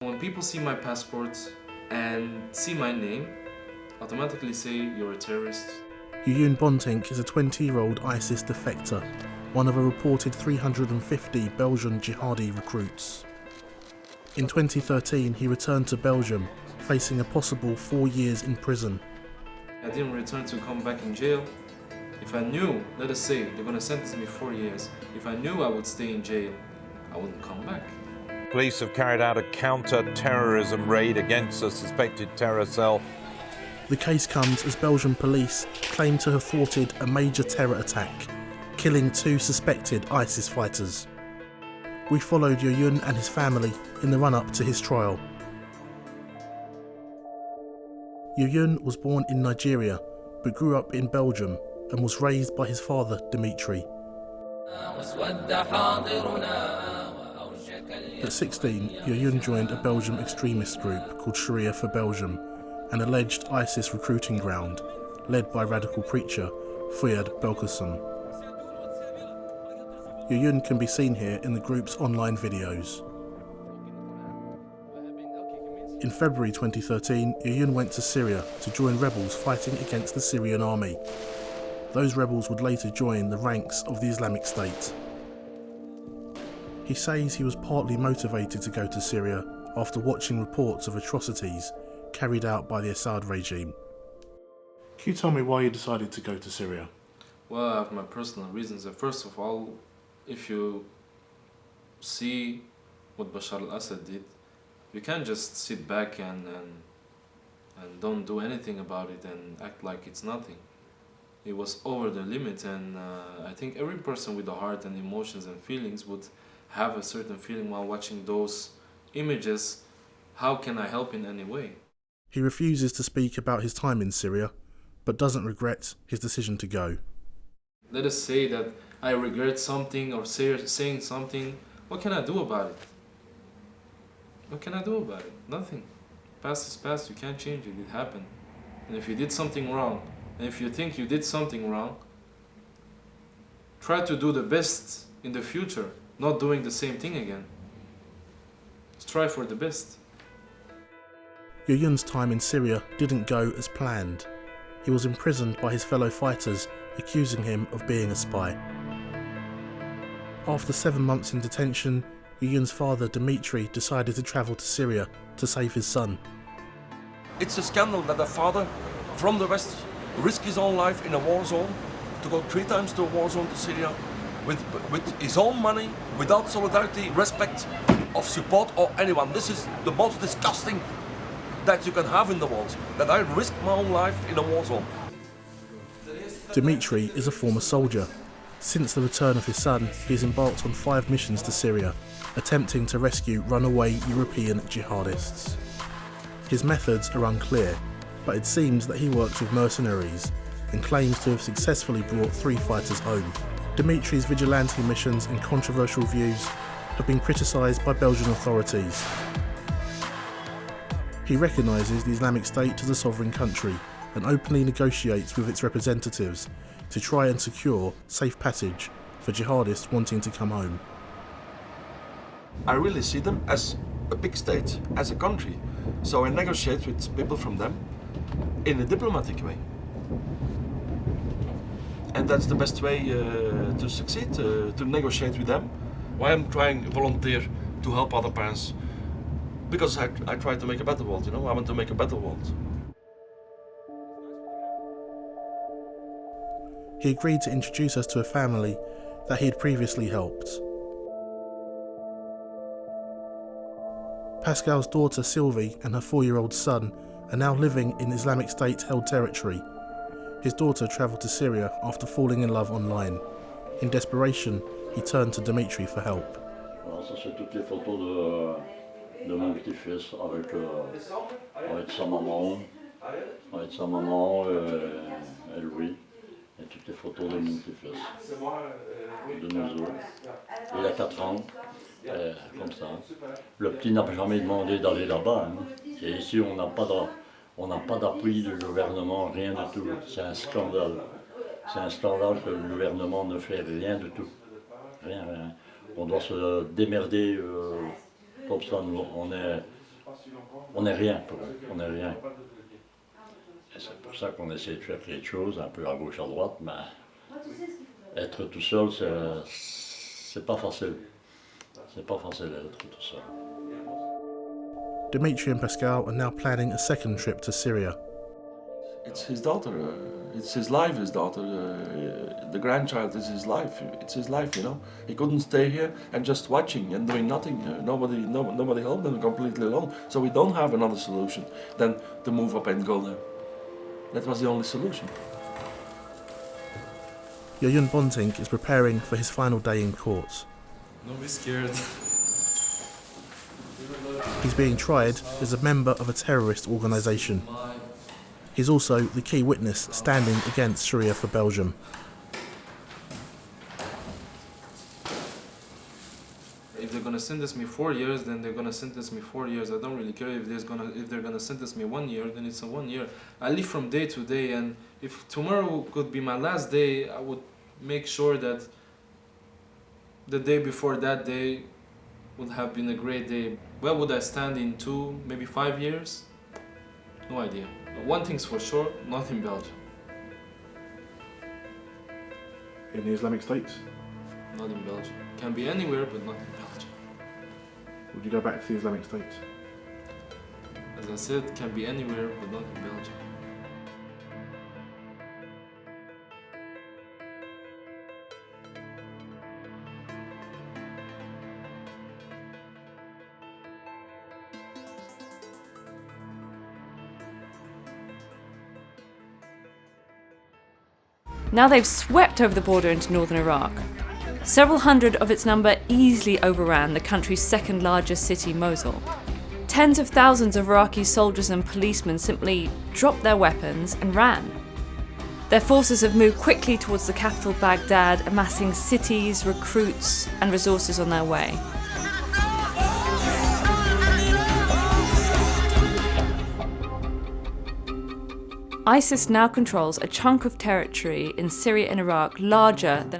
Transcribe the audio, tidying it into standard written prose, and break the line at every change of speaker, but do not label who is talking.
When people see my passport and see my name, automatically say you're a terrorist.
Jejoen Bontinck is a 20-year-old ISIS defector, one of a reported 350 Belgian jihadi recruits. In 2013, he returned to Belgium, facing a possible 4 years in prison.
I didn't return to come back in jail. If I knew, let us say, they're going to sentence me 4 years, if I knew I would stay in jail, I wouldn't come back.
Police have carried out a counter-terrorism raid against a suspected terror cell.
The case comes as Belgian police claim to have thwarted a major terror attack, killing 2 suspected ISIS fighters. We followed Jejoen and his family in the run-up to his trial. Jejoen was born in Nigeria, but grew up in Belgium and was raised by his father, Dimitri. At 16, Jejoen joined a Belgian extremist group called Syria for Belgium, an alleged ISIS recruiting ground, led by radical preacher Fouad Belkacem. Jejoen can be seen here in the group's online videos. In February 2013, Jejoen went to Syria to join rebels fighting against the Syrian army. Those rebels would later join the ranks of the Islamic State. He says he was partly motivated to go to Syria after watching reports of atrocities carried out by the Assad regime. Can you tell me why you decided to go to Syria?
Well, I have my personal reasons. First of all, if you see what Bashar al-Assad did, you can't just sit back and don't do anything about it and act like it's nothing. It was over the limit, and I think every person with a heart and emotions and feelings would have a certain feeling while watching those images. How can I help in any way?
He refuses to speak about his time in Syria, but doesn't regret his decision to go.
Let us say that I regret something or saying something. What can I do about it? What can I do about it? Nothing. Past is past, you can't change it, it happened. And if you did something wrong, and if you think you did something wrong, try to do the best in the future, not doing the same thing again. Strive for the best.
Jejoen's time in Syria didn't go as planned. He was imprisoned by his fellow fighters, accusing him of being a spy. After 7 months in detention, Jejoen's father, Dimitri, decided to travel to Syria to save his son.
It's a scandal that a father from the West risked his own life in a war zone to go 3 times to a war zone to Syria with his own money, without solidarity, respect of support or anyone. This is the most disgusting that you can have in the world, that I risk my own life in a war zone.
Dimitri is a former soldier. Since the return of his son, he has embarked on 5 missions to Syria, attempting to rescue runaway European jihadists. His methods are unclear, but it seems that he works with mercenaries and claims to have successfully brought 3 fighters home. Dimitri's vigilante missions and controversial views have been criticised by Belgian authorities. He recognises the Islamic State as a sovereign country and openly negotiates with its representatives to try and secure safe passage for jihadists wanting to come home.
I really see them as a big state, as a country. So I negotiate with people from them in a diplomatic way. And that's the best way to succeed, to negotiate with them. Why I'm trying to volunteer to help other parents? Because I try to make a better world, you know, I want to make a better world.
He agreed to introduce us to a family that he had previously helped. Pascal's daughter Sylvie and her 4-year-old son are now living in Islamic State-held territory. His daughter travelled to Syria after falling in love online. In desperation, he turned to Dimitri for help.
Voilà, ça c'est toutes les photos de mon petit-fils avec sa maman, et lui, et toutes les photos de mon petit-fils, de nous autres. Il a 4 ans, comme ça. Le petit n'a jamais demandé d'aller là-bas, hein. Et ici on n'a pas d'appui du gouvernement, rien du tout. C'est un scandale. C'est un scandale que le gouvernement ne fait rien du tout. Rien. On doit se démerder comme ça. Nous, On n'est rien pour eux, on n'est rien. Et c'est pour ça qu'on essaie de faire quelque chose, un peu à gauche, à droite, mais être tout seul, c'est pas facile. C'est pas facile d'être tout seul.
Dimitri and Pascal are now planning a second trip to Syria.
It's his daughter, it's his life, his daughter, the grandchild is his life, it's his life, you know. He couldn't stay here and just watching and doing nothing, nobody helped him, completely alone. So we don't have another solution than to move up and go there. That was the only solution.
Jejoen Bontinck is preparing for his final day in court.
Don't be scared.
He's being tried as a member of a terrorist organisation. He's also the key witness standing against Syria for Belgium.
If they're gonna sentence me 4 years, then they're gonna sentence me 4 years. I don't really care if they're gonna sentence me 1 year, then it's a 1 year. I live from day to day, and if tomorrow could be my last day, I would make sure that the day before that day would have been a great day. Where would I stand in 2, maybe 5 years? No idea. But one thing's for sure, not in Belgium.
In the Islamic State?
Not in Belgium. Can be anywhere, but not in Belgium.
Would you go back to the Islamic State?
As I said, can be anywhere, but not in Belgium.
Now they've swept over the border into northern Iraq. Several hundred of its number easily overran the country's second largest city, Mosul. Tens of thousands of Iraqi soldiers and policemen simply dropped their weapons and ran. Their forces have moved quickly towards the capital, Baghdad, amassing cities, recruits, and resources on their way. ISIS now controls a chunk of territory in Syria and Iraq larger than